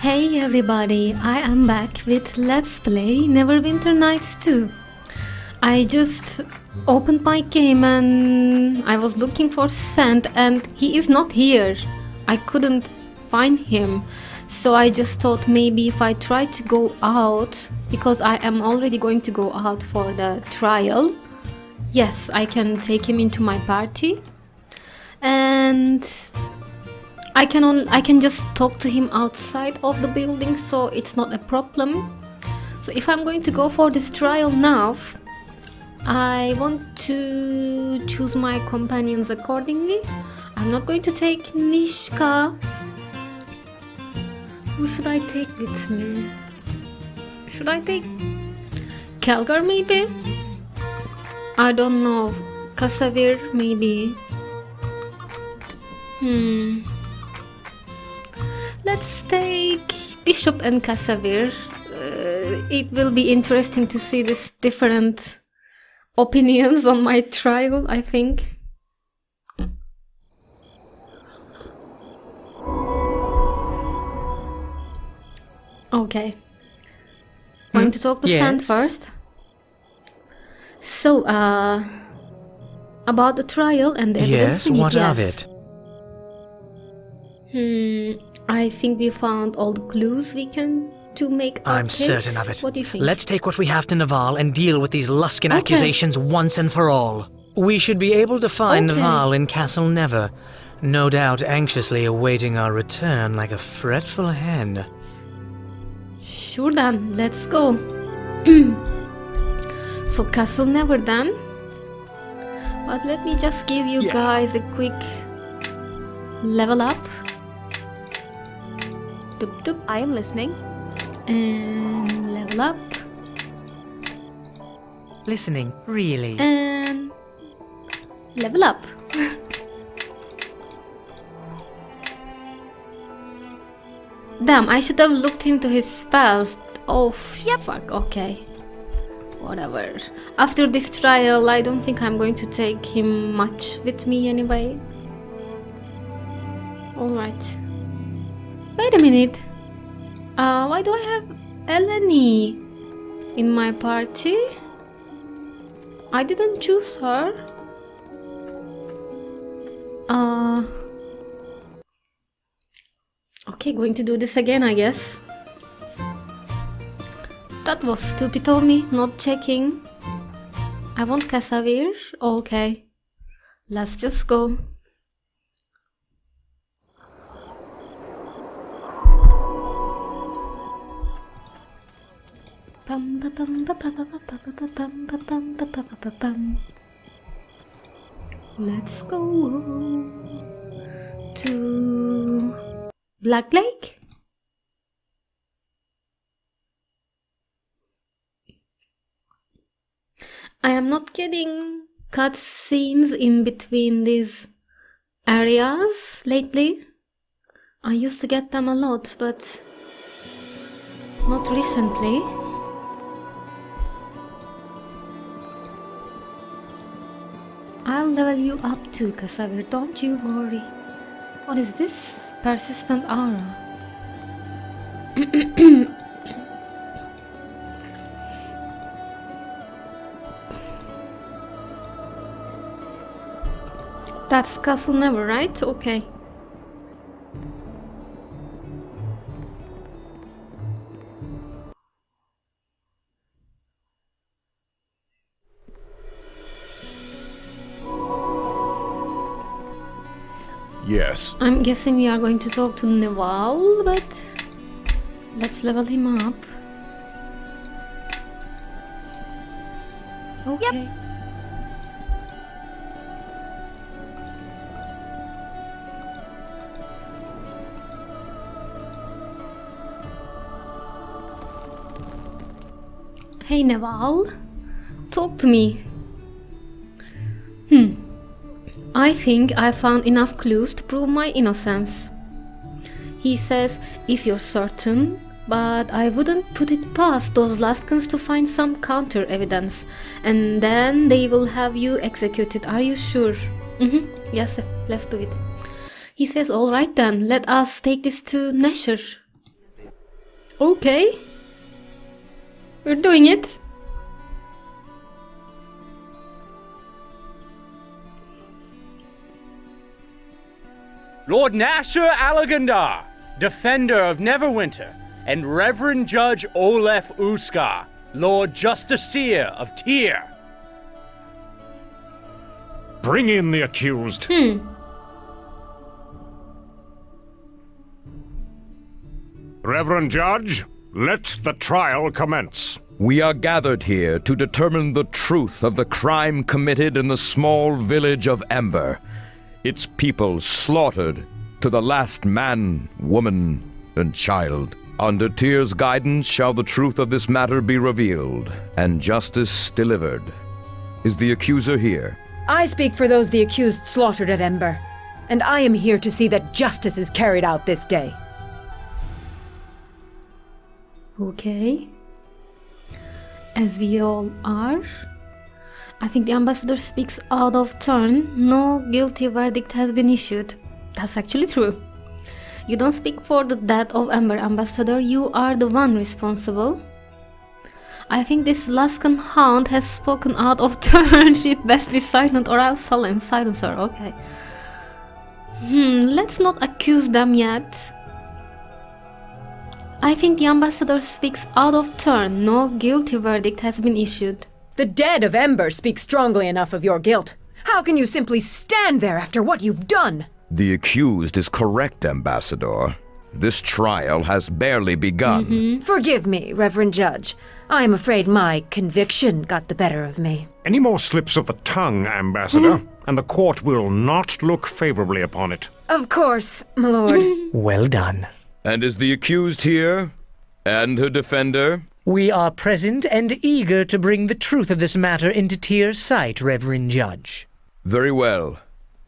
Hey everybody, I am back with Let's Play Neverwinter Nights 2. I just opened my game and I was looking for Sand and he is not here. I couldn't find him. So I just thought maybe if I try to go out, because I am already going to go out for the trial. Yes, I can take him into my party. And I can just talk to him outside of the building, so it's not a problem. So if I'm going to go for this trial now, I want to choose my companions accordingly. I'm not going to take Nishka. Who should I take with me? Should I take Kelgar maybe? I don't know. Kasavir maybe. Let's take Bishop and Kasavir. It will be interesting to see these different opinions on my trial, I think. Okay. Going to talk to Sand first. So, about the trial and the evidence. Yes, what of it? I think we found all the clues we can to make our I'm case. certain of it. What do you think? Let's take what we have to Naval and deal with these Luskin accusations once and for all. We should be able to find Naval in Castle Never, no doubt anxiously awaiting our return like a fretful hen. Sure then, let's go. So Castle Never then. But let me just give you guys a quick level up. Doop doop. I am listening. And level up. Listening, really? And level up. Damn, I should have looked into his spells. Oh, fuck, okay. Whatever. After this trial, I don't think I'm going to take him much with me anyway. Alright. Wait a minute. Why do I have Eleni in my party? I didn't choose her. Okay, going to do this again, I guess. That was stupid of me, not checking. I want Kasavir. Okay. Let's just go. Let's go to Black Lake. I am not getting cutscenes in between these areas lately. I used to get them a lot, but not recently. I'll level you up too, Kasavir, don't you worry. What is this? Persistent aura. That's Castle Never, right? Okay. Yes. I'm guessing we are going to talk to Naval, but let's level him up. Okay. Hey Naval, talk to me. I think I found enough clues to prove my innocence. He says, if you're certain, but I wouldn't put it past those Laskans to find some counter evidence, and then they will have you executed. Are you sure? Yes, let's do it. He says, alright then, let us take this to Nesher. Okay. We're doing it. Lord Nasher Alagandar, Defender of Neverwinter, and Reverend Judge Olef Uskar, Lord Justiciar of Tyr. Bring in the accused. Reverend Judge, let the trial commence. We are gathered here to determine the truth of the crime committed in the small village of Ember. Its people slaughtered to the last man, woman, and child. Under Tyr's guidance shall the truth of this matter be revealed, and justice delivered. Is the accuser here? I speak for those the accused slaughtered at Ember, and I am here to see that justice is carried out this day. Okay. As we all are. I think the ambassador speaks out of turn. No guilty verdict has been issued. That's actually true. You don't speak for the death of Ember, ambassador. You are the one responsible. I think this Luskan hound has spoken out of turn. She'd best be silent or I'll silence her. Okay. Let's not accuse them yet. I think the ambassador speaks out of turn. No guilty verdict has been issued. The dead of Ember speak strongly enough of your guilt. How can you simply stand there after what you've done? The accused is correct, Ambassador. This trial has barely begun. Forgive me, Reverend Judge. I am afraid my conviction got the better of me. Any more slips of the tongue, Ambassador, and the court will not look favorably upon it. Of course, my lord. Well done. And is the accused here? And her defender? We are present and eager to bring the truth of this matter into Tyr's sight, Reverend Judge. Very well.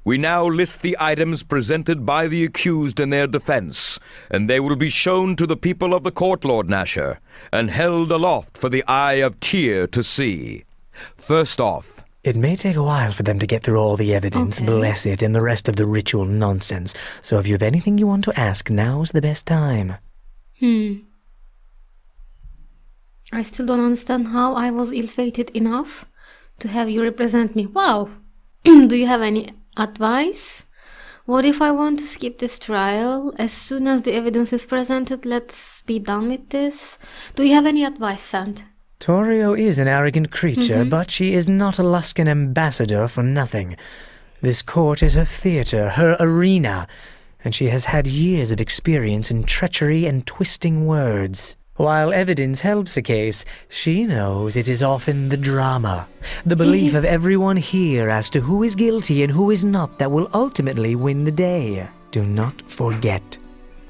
We now list the items presented by the accused in their defense, and they will be shown to the people of the court, Lord Nasher, and held aloft for the eye of Tyr to see. First off, it may take a while for them to get through all the evidence, bless it, and the rest of the ritual nonsense. So if you have anything you want to ask, now's the best time. I still don't understand how I was ill-fated enough to have you represent me. Wow! Do you have any advice? What if I want to skip this trial? As soon as the evidence is presented, let's be done with this. Do you have any advice, Sant? Torio is an arrogant creature, but she is not a Luskan ambassador for nothing. This court is her theater, her arena, and she has had years of experience in treachery and twisting words. While evidence helps a case, she knows it is often the drama, the belief of everyone here as to who is guilty and who is not that will ultimately win the day. Do not forget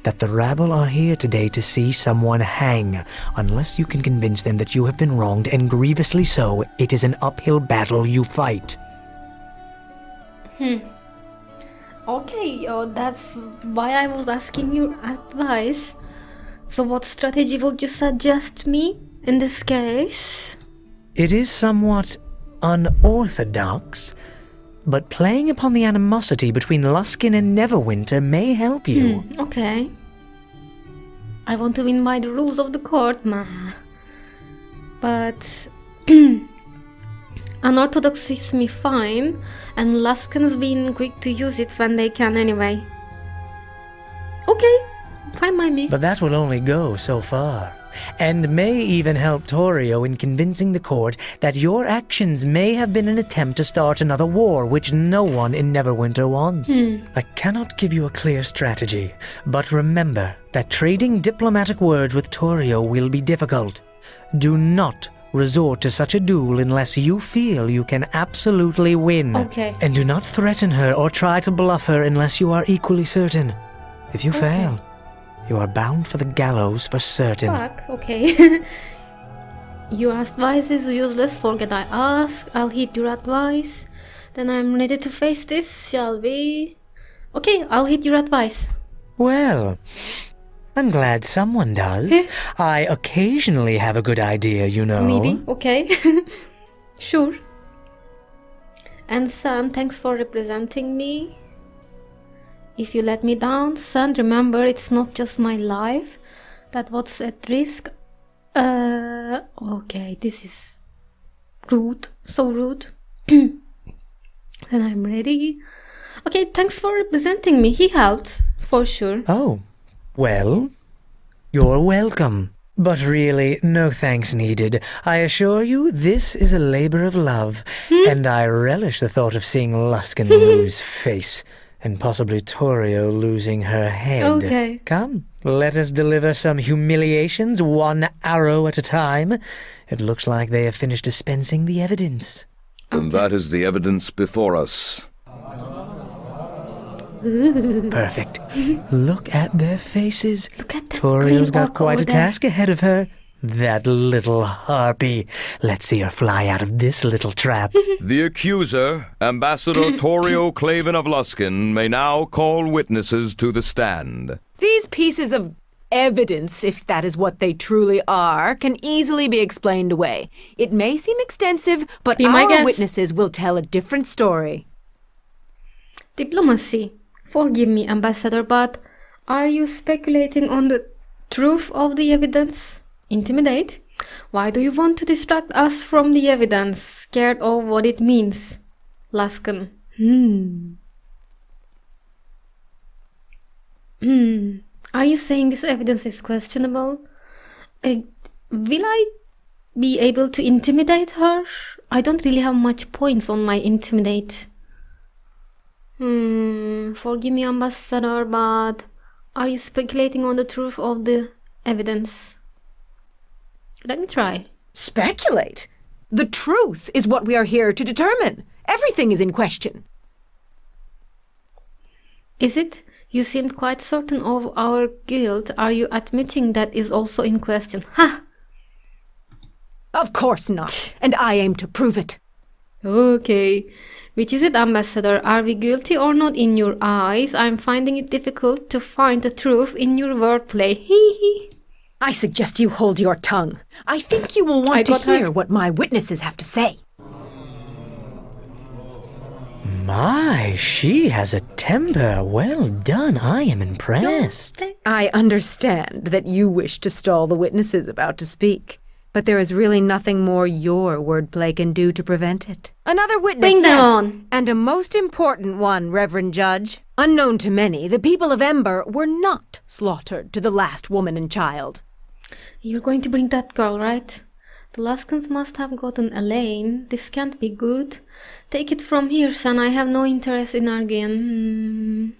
that the rabble are here today to see someone hang. Unless you can convince them that you have been wronged, and grievously so, it is an uphill battle you fight. Okay, that's why I was asking your advice. So what strategy would you suggest me in this case? It is somewhat unorthodox, but playing upon the animosity between Luskan and Neverwinter may help you. Okay. I want to win by the rules of the court, but unorthodox suits me fine, and Luskan's been quick to use it when they can anyway. Okay, fine by me. But that will only go so far, and may even help Torio in convincing the court that your actions may have been an attempt to start another war, which no one in Neverwinter wants. I cannot give you a clear strategy, but remember that trading diplomatic words with Torio will be difficult. Do not resort to such a duel unless you feel you can absolutely win. Okay. And do not threaten her or try to bluff her unless you are equally certain. If you fail, you are bound for the gallows for certain. Fuck, okay. Your advice is useless, forget I ask. I'll heed your advice. Then I'm ready to face this, shall we? Okay, I'll heed your advice. Well, I'm glad someone does. I occasionally have a good idea, you know. Maybe, okay. Sure. And Sam, thanks for representing me. If you let me down, son, remember it's not just my life, That was at risk. Okay, this is rude. So rude. Then I'm ready. Okay, thanks for representing me. He helped, for sure. Oh, well, you're welcome. But really, no thanks needed. I assure you, this is a labor of love, and I relish the thought of seeing Luskin lose face, and possibly Torio losing her head. Okay. Come, let us deliver some humiliations, one arrow at a time. It looks like they have finished dispensing the evidence. And that is the evidence before us. Perfect. Look at their faces. Look at that Torio's green got orc quite over a there. task ahead of her. That little harpy. Let's see her fly out of this little trap. The accuser, Ambassador Torio Claven of Luskin, may now call witnesses to the stand. These pieces of evidence, if that is what they truly are, can easily be explained away. It may seem extensive, but Be my our guest. witnesses will tell a different story. Diplomacy. Forgive me, Ambassador, but are you speculating on the truth of the evidence? Intimidate? Why do you want to distract us from the evidence, scared of what it means? Luskin. Are you saying this evidence is questionable? Will I be able to intimidate her? I don't really have much points on my intimidate. Forgive me, Ambassador, but are you speculating on the truth of the evidence? Let me try. Speculate? The truth is what we are here to determine. Everything is in question. Is it? You seemed quite certain of our guilt. Are you admitting that is also in question? Ha! Of course not. And I aim to prove it. Okay. Which is it, Ambassador? Are we guilty or not in your eyes? I'm finding it difficult to find the truth in your wordplay. Hee hee. I suggest you hold your tongue. I think you will want I to got her. hear what my witnesses have to say. My, she has a temper. Well done. I am impressed. I understand that you wish to stall the witnesses about to speak, but there is really nothing more your wordplay can do to prevent it. Another witness, Bring them yes, on. and a most important one, Reverend Judge. Unknown to many, the people of Ember were not slaughtered to the last woman and child. You're going to bring that girl, right? The Luskins must have gotten Elaine. This can't be good. Take it from here, son. I have no interest in arguing.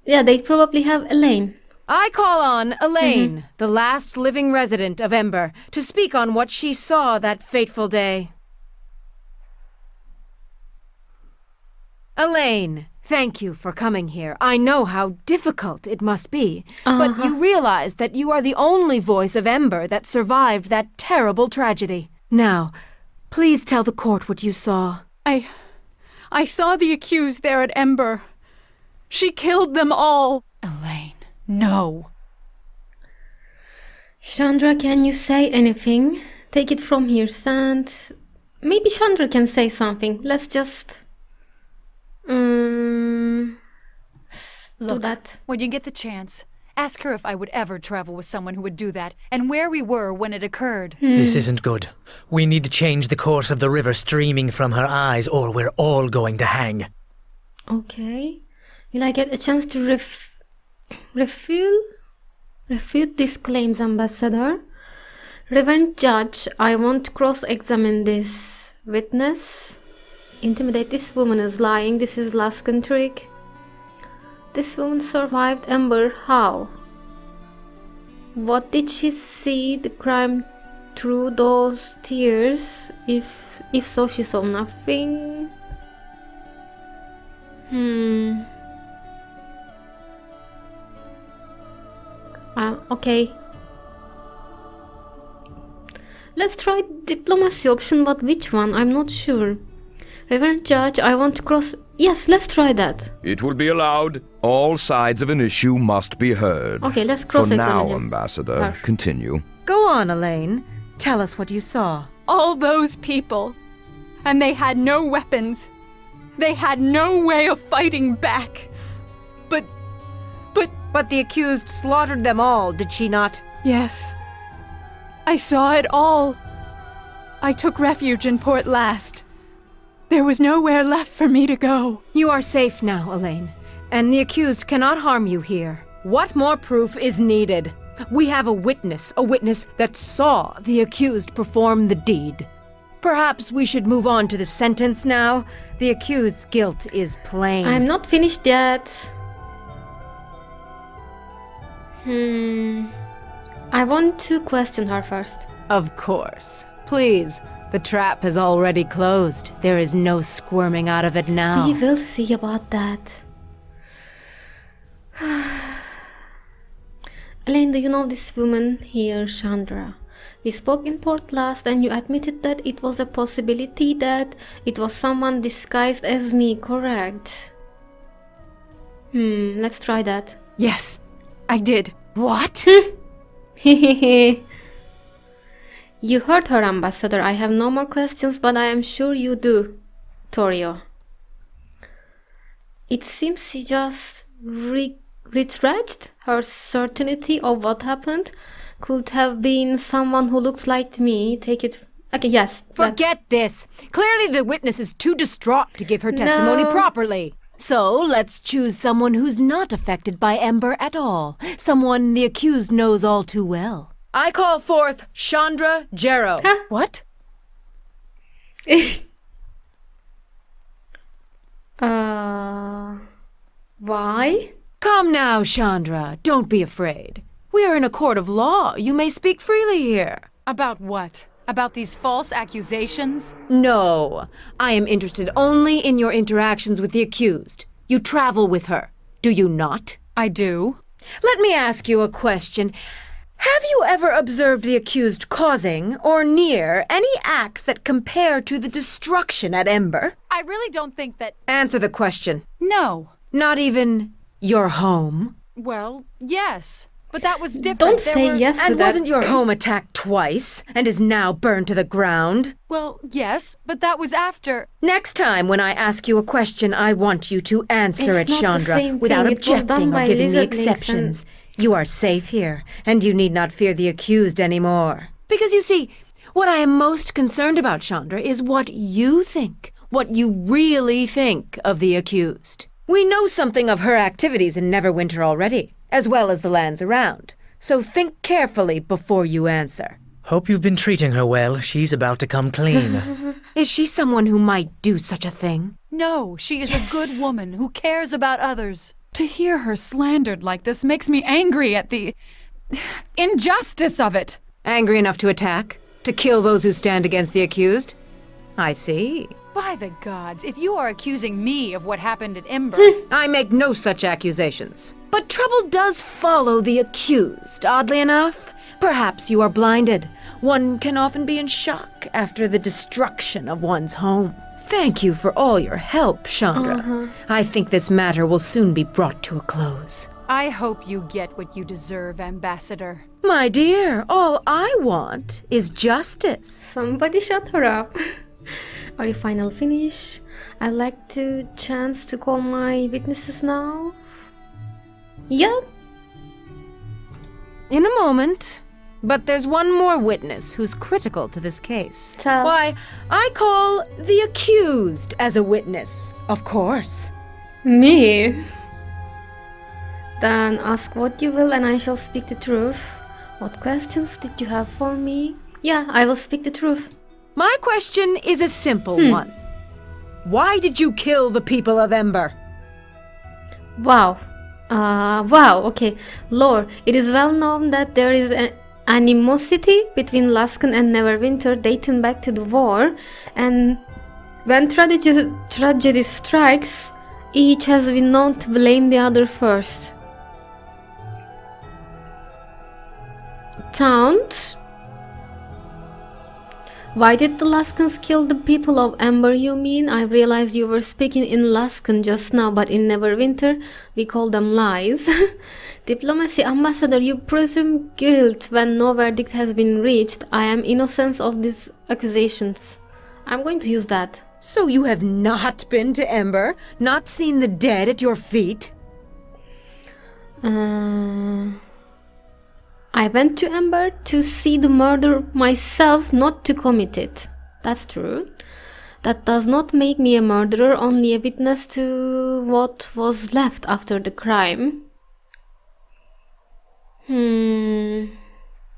Yeah, they probably have Elaine. I call on Elaine, the last living resident of Ember, to speak on what she saw that fateful day. Elaine, thank you for coming here. I know how difficult it must be, but you realize that you are the only voice of Ember that survived that terrible tragedy. Now, please tell the court what you saw. I saw the accused there at Ember. She killed them all. Elaine, no. Chandra, can you say anything? Take it from here, Sand. Maybe Chandra can say something. Let's just... do that. When you get the chance, ask her if I would ever travel with someone who would do that, and where we were when it occurred. This isn't good. We need to change the course of the river streaming from her eyes, or we're all going to hang. Okay. Will I get a chance to refute these claims, Ambassador? Reverend Judge, I won't cross-examine this witness. Intimidate. This woman is lying. This is Luskin trick. This woman survived Ember. How? What did she see the crime through those tears? If so, she saw nothing. Okay. Let's try diplomacy option, but which one? I'm not sure. Reverend Judge, I want to cross... Yes, let's try that. It will be allowed. All sides of an issue must be heard. Okay, let's For cross-examine now, him. Ambassador, continue. Go on, Elaine. Tell us what you saw. All those people. And they had no weapons. They had no way of fighting back. But the accused slaughtered them all, did she not? Yes. I saw it all. I took refuge in Port Last. There was nowhere left for me to go. You are safe now, Elaine, and the accused cannot harm you here. What more proof is needed? We have a witness that saw the accused perform the deed. Perhaps we should move on to the sentence now. The accused's guilt is plain. I'm not finished yet. I want to question her first. Of course. Please, the trap has already closed. There is no squirming out of it now. We will see about that. Elaine, do you know this woman here, Chandra? We spoke in Port last and you admitted that it was a possibility that it was someone disguised as me, correct? Let's try that. Yes, I did. What? You heard her, Ambassador. I have no more questions, but I am sure you do, Torio. It seems she just retracted her certainty of what happened. Could have been someone who looked like me. Take it. Okay, yes. Forget this. Clearly the witness is too distraught to give her testimony properly. So let's choose someone who's not affected by Ember at all. Someone the accused knows all too well. I call forth Chandra Jarrow. Huh? What? Why? Come now, Chandra. Don't be afraid. We are in a court of law. You may speak freely here. About what? About these false accusations? No. I am interested only in your interactions with the accused. You travel with her, do you not? I do. Let me ask you a question. Have you ever observed the accused causing, or near, any acts that compare to the destruction at Ember? I really don't think that... Answer the question. No. Not even your home? Well, yes. But that was different. Don't say yes to And that. wasn't your home attacked twice, and is now burned to the ground? Well, yes, but that was after... Next time when I ask you a question, I want you to answer It's it, not the Chandra, same without thing. It was done objecting or by giving me lizardlings and- exceptions. You are safe here, and you need not fear the accused anymore. Because you see, what I am most concerned about, Chandra, is what you think. What you really think of the accused. We know something of her activities in Neverwinter already, as well as the lands around. So think carefully before you answer. Hope you've been treating her well. She's about to come clean. Is she someone who might do such a thing? No, she is a good woman who cares about others. To hear her slandered like this makes me angry at the injustice of it. Angry enough to attack? To kill those who stand against the accused? I see. By the gods, if you are accusing me of what happened at Ember... I make no such accusations. But trouble does follow the accused, oddly enough. Perhaps you are blinded. One can often be in shock after the destruction of one's home. Thank you for all your help, Chandra. I think this matter will soon be brought to a close. I hope you get what you deserve, Ambassador. My dear, all I want is justice. Somebody shut her up. Are you final finish? I'd like to chance to call my witnesses now. Yeah. In a moment. But there's one more witness who's critical to this case. Tell. Why, I call the accused as a witness, of course. Me? Then ask what you will and I shall speak the truth. What questions did you have for me? Yeah, I will speak the truth. My question is a simple one. Why did you kill the people of Ember? Wow. Okay. Lore, it is well known that there is an animosity between Luskan and Neverwinter dating back to the war, and when tragedy strikes, each has been known to blame the other first. Taunt? Why did the Luskans kill the people of Ember, you mean? I realized you were speaking in Luskan just now, but in Neverwinter, we call them lies. Diplomacy, Ambassador, you presume guilt when no verdict has been reached. I am innocent of these accusations. I'm going to use that. So you have not been to Ember? Not seen the dead at your feet? I went to Ember to see the murder myself, not to commit it. That's true. That does not make me a murderer, only a witness to what was left after the crime.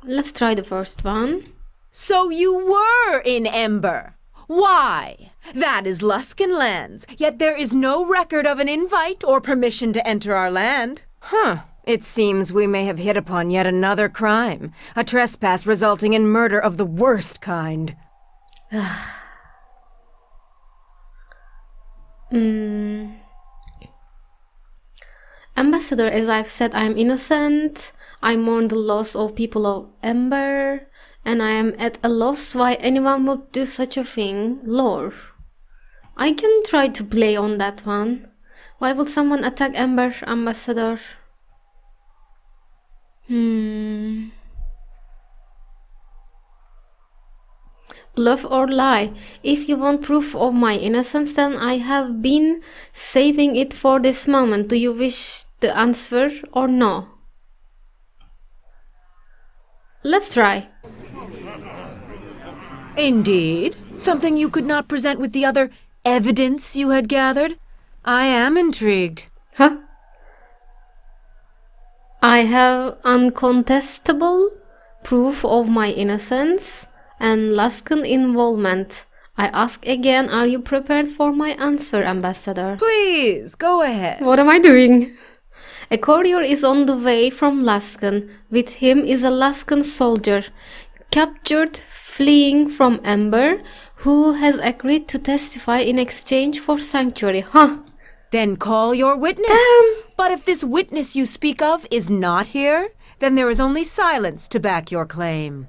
Let's try the first one. So you were in Ember. Why? That is Luskan lands, yet there is no record of an invite or permission to enter our land. It seems we may have hit upon yet another crime, a trespass resulting in murder of the worst kind. Ambassador, as I've said, I am innocent. I mourn the loss of people of Ember, and I am at a loss why anyone would do such a thing. Lore. I can try to play on that one. Why would someone attack Ember, Ambassador? Bluff or lie? If you want proof of my innocence, then I have been saving it for this moment. Do you wish the answer or no? Let's try. Indeed. Something you could not present with the other evidence you had gathered? I am intrigued. Huh? I have uncontestable proof of my innocence and Luskan involvement. I ask again, are you prepared for my answer, Ambassador? Please, go ahead. What am I doing? A courier is on the way from Luskan. With him is a Luskan soldier, captured fleeing from Ember, who has agreed to testify in exchange for sanctuary. Then call your witness. Damn. But if this witness you speak of is not here, then there is only silence to back your claim.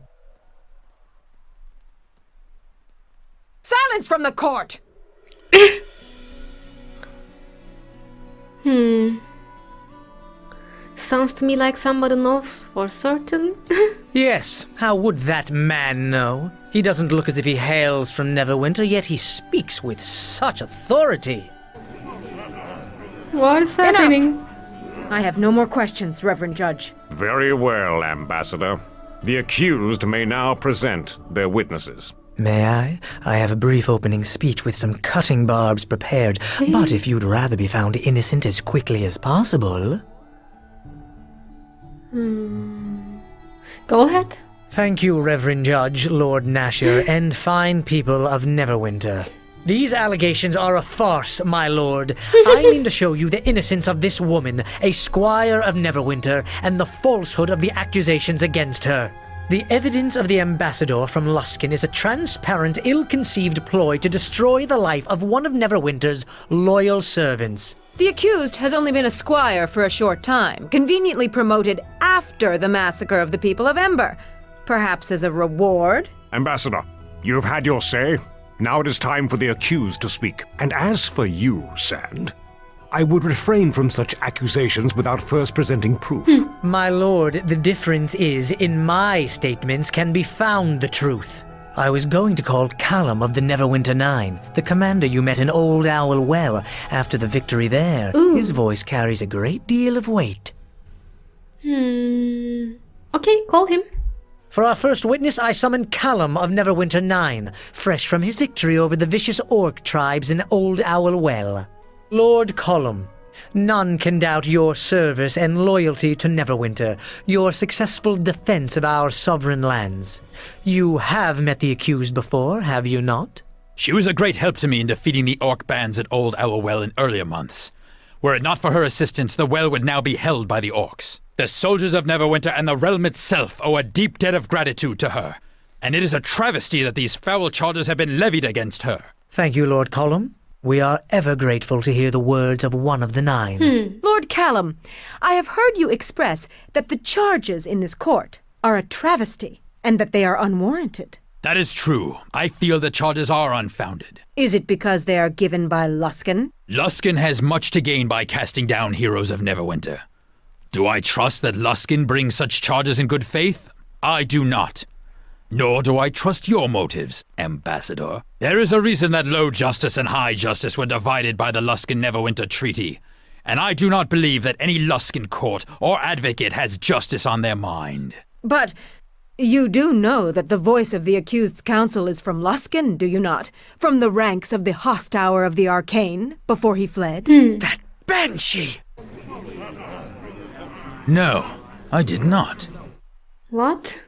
Silence from the court! Sounds to me like somebody knows for certain. Yes, how would that man know? He doesn't look as if he hails from Neverwinter, yet he speaks with such authority. What is happening? I have no more questions, Reverend Judge. Very well, Ambassador. The accused may now present their witnesses. May I? I have a brief opening speech with some cutting barbs prepared, but if you'd rather be found innocent as quickly as possible... Go ahead. Thank you, Reverend Judge, Lord Nasher, and fine people of Neverwinter. These allegations are a farce, my lord. I mean to show you the innocence of this woman, a squire of Neverwinter, and the falsehood of the accusations against her. The evidence of the ambassador from Luskan is a transparent, ill-conceived ploy to destroy the life of one of Neverwinter's loyal servants. The accused has only been a squire for a short time, conveniently promoted after the massacre of the people of Ember. Perhaps as a reward? Ambassador, you have had your say. Now it is time for the accused to speak. And as for you, Sand, I would refrain from such accusations without first presenting proof. My lord, the difference is, in my statements can be found the truth. I was going to call Callum of the Neverwinter 9, the commander you met in Old Owl Well after the victory there. His voice carries a great deal of weight. Okay, call him. For our first witness, I summon Callum of Neverwinter 9, fresh from his victory over the vicious orc tribes in Old Owl Well. Lord Callum, none can doubt your service and loyalty to Neverwinter, your successful defense of our sovereign lands. You have met the accused before, have you not? She was a great help to me in defeating the orc bands at Old Owl Well in earlier months. Were it not for her assistance, the well would now be held by the orcs. The soldiers of Neverwinter and the realm itself owe a deep debt of gratitude to her, and it is a travesty that these foul charges have been levied against her. Thank you, Lord Callum. We are ever grateful to hear the words of one of the 9. Lord Callum, I have heard you express that the charges in this court are a travesty and that they are unwarranted. That is true. I feel the charges are unfounded. Is it because they are given by Luskan? Luskan has much to gain by casting down heroes of Neverwinter. Do I trust that Luskan brings such charges in good faith? I do not. Nor do I trust your motives, Ambassador. There is a reason that low justice and high justice were divided by the Luskan-Neverwinter Treaty, and I do not believe that any Luskan court or advocate has justice on their mind. But you do know that the voice of the accused's counsel is from Luskan, do you not? From the ranks of the Hosttower of the Arcane, before he fled? That banshee! No, I did not. What?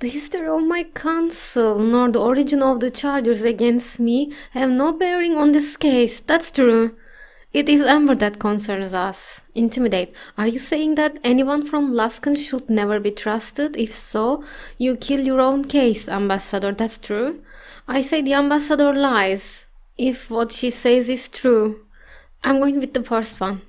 The history of my council, nor the origin of the charges against me, have no bearing on this case. That's true. It is Amber that concerns us. Intimidate. Are you saying that anyone from Luskan should never be trusted? If so, you kill your own case, Ambassador. That's true. I say the Ambassador lies. If what she says is true. I'm going with the first one.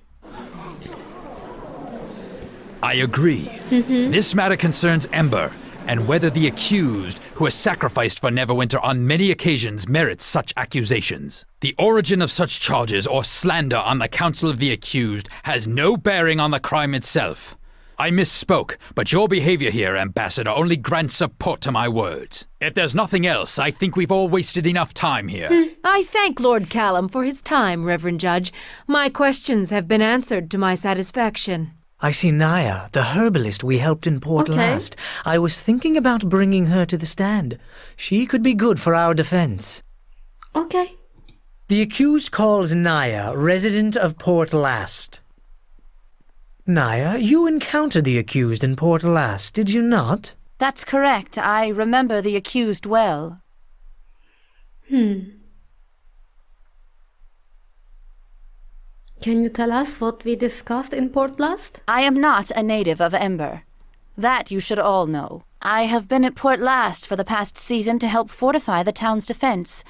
I agree. This matter concerns Ember, and whether the accused, who has sacrificed for Neverwinter on many occasions, merits such accusations. The origin of such charges or slander on the counsel of the accused has no bearing on the crime itself. I misspoke, but your behavior here, Ambassador, only grants support to my words. If there's nothing else, I think we've all wasted enough time here. I thank Lord Callum for his time, Reverend Judge. My questions have been answered to my satisfaction. I see Naya, the herbalist we helped in Port last. I was thinking about bringing her to the stand. She could be good for our defense. Okay. The accused calls Naya, resident of Port Last. Naya, you encountered the accused in Port Last, did you not? That's correct. I remember the accused well. Can you tell us what we discussed in Port Last? I am not a native of Ember. That you should all know. I have been at Port Last for the past season to help fortify the town's defense.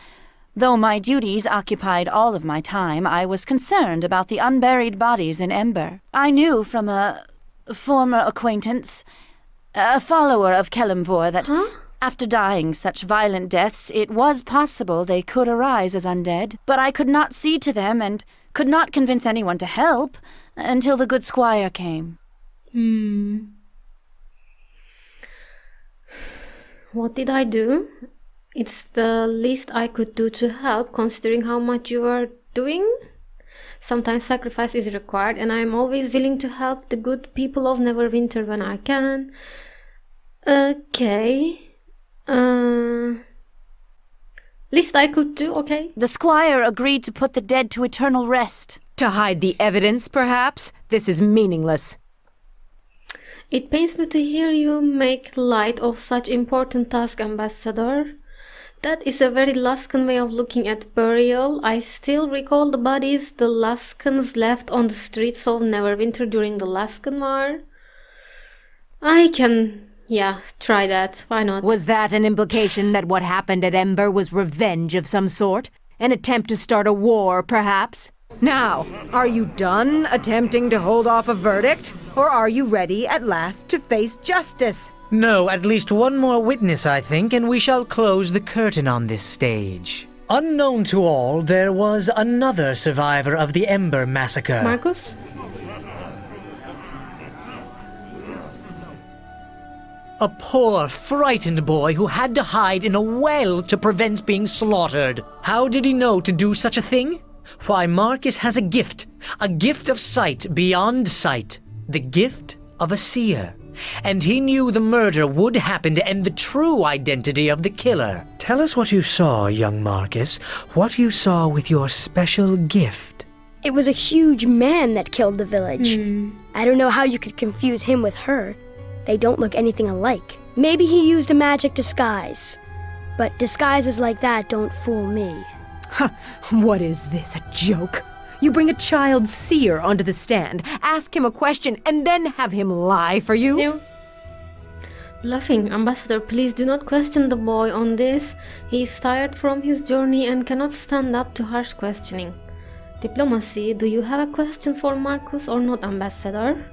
Though my duties occupied all of my time, I was concerned about the unburied bodies in Ember. I knew from a former acquaintance, a follower of Kelimvor, that after dying such violent deaths, it was possible they could arise as undead. But I could not see to them and could not convince anyone to help until the good squire came. What did I do? It's the least I could do to help, considering how much you are doing. Sometimes sacrifice is required, and I am always willing to help the good people of Neverwinter when I can. Okay. Least I could do, okay. The squire agreed to put the dead to eternal rest. To hide the evidence, perhaps? This is meaningless. It pains me to hear you make light of such important task, Ambassador. That is a very Luskan way of looking at burial. I still recall the bodies the Luskans left on the streets of Neverwinter during the Luskan War. I can, try that. Why not? Was that an implication that what happened at Ember was revenge of some sort? An attempt to start a war, perhaps? Now, are you done attempting to hold off a verdict? Or are you ready at last to face justice? No, at least one more witness, I think, and we shall close the curtain on this stage. Unknown to all, there was another survivor of the Ember Massacre. Marcus? A poor, frightened boy who had to hide in a well to prevent being slaughtered. How did he know to do such a thing? Why, Marcus has a gift of sight beyond sight, the gift of a seer. And he knew the murder would happen and the true identity of the killer. Tell us what you saw, young Marcus, what you saw with your special gift. It was a huge man that killed the village. I don't know how you could confuse him with her. They don't look anything alike. Maybe he used a magic disguise. But disguises like that don't fool me. What is this, a joke? You bring a child seer onto the stand, ask him a question, and then have him lie for you? No. Bluffing. Ambassador, please do not question the boy on this. He is tired from his journey and cannot stand up to harsh questioning. Diplomacy. Do you have a question for Marcus or not, Ambassador?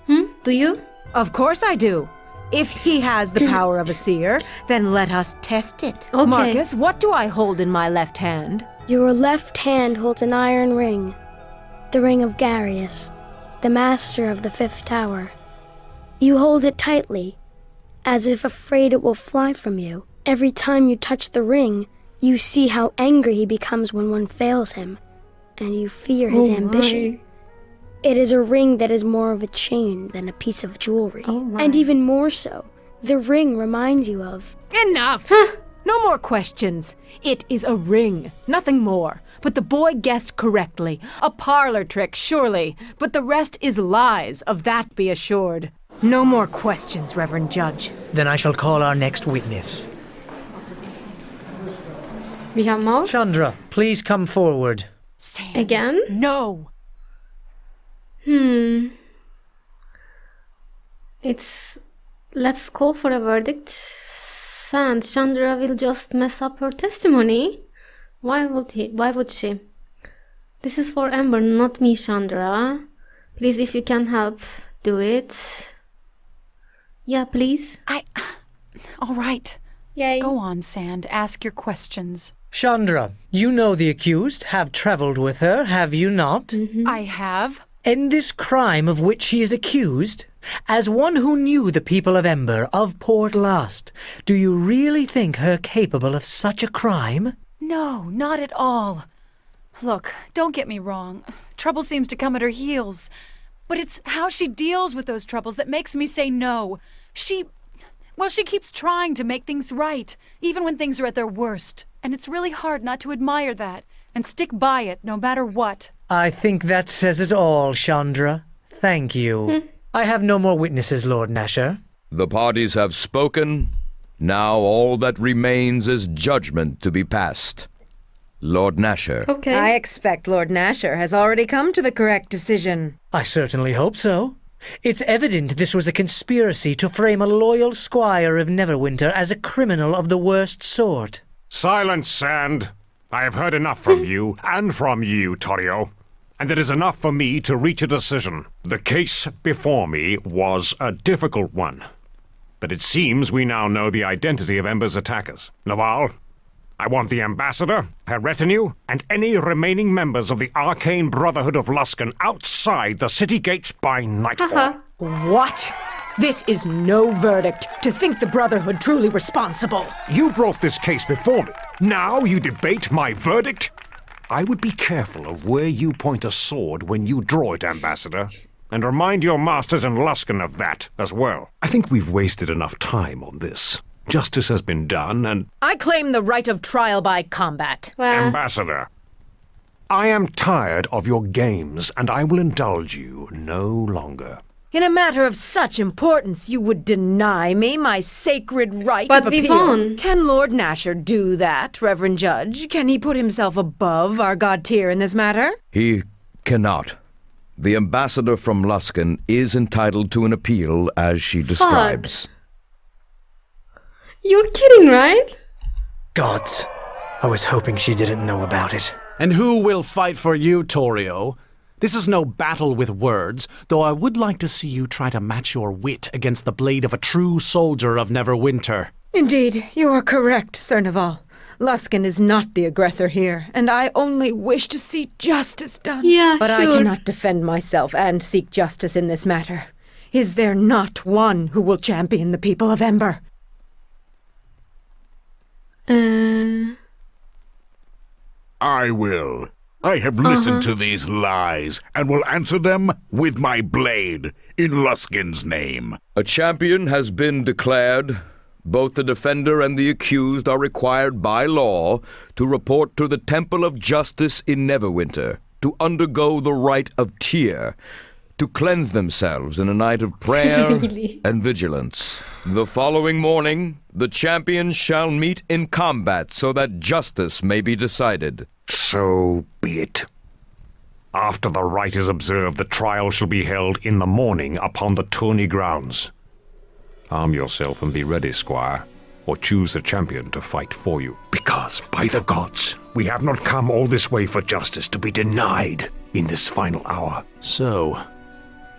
Do you? Of course I do. If he has the power of a seer, then let us test it. Okay. Marcus, what do I hold in my left hand? Your left hand holds an iron ring, the ring of Garius, the master of the fifth tower. You hold it tightly, as if afraid it will fly from you. Every time you touch the ring, you see how angry he becomes when one fails him. and you fear his ambition. It is a ring that is more of a chain than a piece of jewelry. And even more so, the ring reminds you of... Enough! No more questions. It is a ring, nothing more. But the boy guessed correctly. A parlor trick, surely. But the rest is lies, of that be assured. No more questions, Reverend Judge. Then I shall call our next witness. We have more? Chandra, please come forward. Sand. Again? No. Let's call for a verdict. Sand, Chandra will just mess up her testimony. Why would she? This is for Amber, not me, Chandra. Please, if you can help, do it. Yeah, please. All right. Yay. Go on, Sand. Ask your questions. Chandra, you know the accused, have travelled with her, have you not? I have. In this crime of which she is accused, as one who knew the people of Ember, of Port Last, do you really think her capable of such a crime? No, not at all. Look, don't get me wrong. Trouble seems to come at her heels. But it's how she deals with those troubles that makes me say no. She keeps trying to make things right, even when things are at their worst. And it's really hard not to admire that and stick by it no matter what. I think that says it all, Chandra. Thank you. I have no more witnesses, Lord Nasher. The parties have spoken. Now all that remains is judgment to be passed. Lord Nasher. Okay. I expect Lord Nasher has already come to the correct decision. I certainly hope so. It's evident this was a conspiracy to frame a loyal squire of Neverwinter as a criminal of the worst sort. Silence, Sand. I have heard enough from you, and from you, Torio. And it is enough for me to reach a decision. The case before me was a difficult one. But it seems we now know the identity of Ember's attackers. Naval, I want the ambassador, her retinue, and any remaining members of the Arcane Brotherhood of Luskan outside the city gates by nightfall. What? This is no verdict. To think the Brotherhood truly responsible. You brought this case before me. Now you debate my verdict? I would be careful of where you point a sword when you draw it, Ambassador. And remind your masters in Luskan of that as well. I think we've wasted enough time on this. Justice has been done, and... I claim the right of trial by combat. Ambassador, I am tired of your games, and I will indulge you no longer. In a matter of such importance, you would deny me my sacred right But of appeal. Vivonne. Can Lord Nasher do that, Reverend Judge? Can he put himself above our god tier in this matter? He cannot. The ambassador from Luskan is entitled to an appeal as she describes. You're kidding, right? Gods, I was hoping she didn't know about it. And who will fight for you, Torio? This is no battle with words, though I would like to see you try to match your wit against the blade of a true soldier of Neverwinter. Indeed, you are correct, Sir Naval. Luskan is not the aggressor here, and I only wish to see justice done. Yeah, but sure. I cannot defend myself and seek justice in this matter. Is there not one who will champion the people of Ember? I will. I have listened to these lies and will answer them with my blade in Luskin's name. A champion has been declared. Both the defender and the accused are required by law to report to the Temple of Justice in Neverwinter, to undergo the rite of tear, to cleanse themselves in a night of prayer Really? and vigilance. The following morning, the champions shall meet in combat so that justice may be decided. So be it. After the rite is observed, the trial shall be held in the morning upon the tourney grounds. Arm yourself and be ready, squire, or choose a champion to fight for you. Because, by the gods, we have not come all this way for justice to be denied in this final hour. So,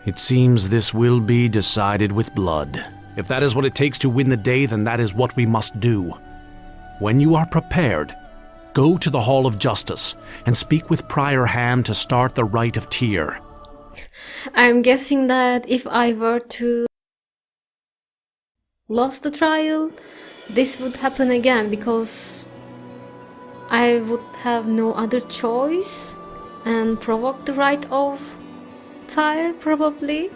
it seems this will be decided with blood. If that is what it takes to win the day, then that is what we must do. When you are prepared, go to the Hall of Justice and speak with Prior Ham to start the rite of tear. I'm guessing that if I were to lost the trial, this would happen again because I would have no other choice and provoke the right of Tyre, probably.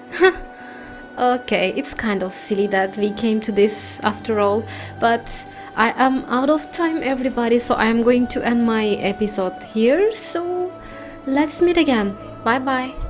Okay, it's kind of silly that we came to this after all, but I am out of time, everybody, so I am going to end my episode here, so let's meet again. Bye bye.